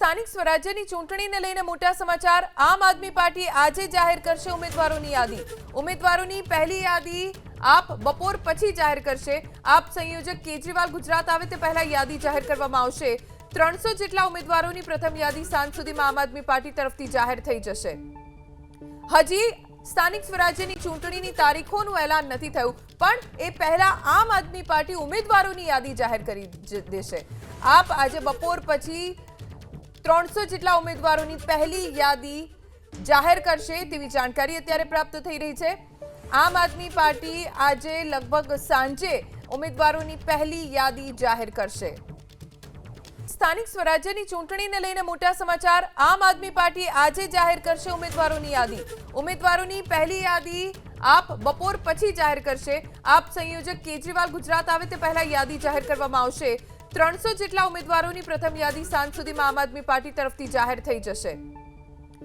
સ્થાનિક સ્વરાજ્યની ચૂંટણીને લઈને મોટા સમાચાર। આમ આદમી પાર્ટી આજે જાહેર કરશે ઉમેદવારોની યાદી। ઉમેદવારોની પહેલી યાદી આપ બપોર પછી જાહેર કરશે। આપ સંયોજક કેજરીવાલ ગુજરાત આવે તે પહેલા યાદી જાહેર કરવામાં આવશે। 300 જેટલા ઉમેદવારોની પ્રથમ યાદી સાંજ સુધીમાં આમ આદમી પાર્ટી તરફથી જાહેર થઈ જશે। હજી સ્થાનિક સ્વરાજ્યની ચૂંટણીની તારીખોનું એલાન નથી થયું, પણ એ પહેલા આમ આદમી પાર્ટી ઉમેદવારોની યાદી જાહેર કરી દેશે। આપ આજે બપોર પછી 300 જેટલા ઉમેદવારોની પહેલી યાદી જાહેર કરશે તેવી જાણકારી અત્યારે પ્રાપ્ત થઈ રહી છે। આમ આદમી પાર્ટી આજે લગભગ સાંજે ઉમેદવારોની પહેલી યાદી જાહેર કરશે। સ્થાનિક સ્વરાજ્યની ચૂંટણીને લઈને મોટા સમાચાર। આમ આદમી પાર્ટી આજે જાહેર કરશે ઉમેદવારોની યાદી। ઉમેદવારોની પહેલી યાદી આપ બપોર પછી જાહેર કરશે। આપ સંયોજક કેજરીવાલ ગુજરાત આવે તે પહેલા યાદી જાહેર કરવામાં આવશે। 300 જેટલા ઉમેદવારોની પ્રથમ યાદી સાંજ સુધીમાં આમ આદમી પાર્ટી તરફથી જાહેર થઈ જશે।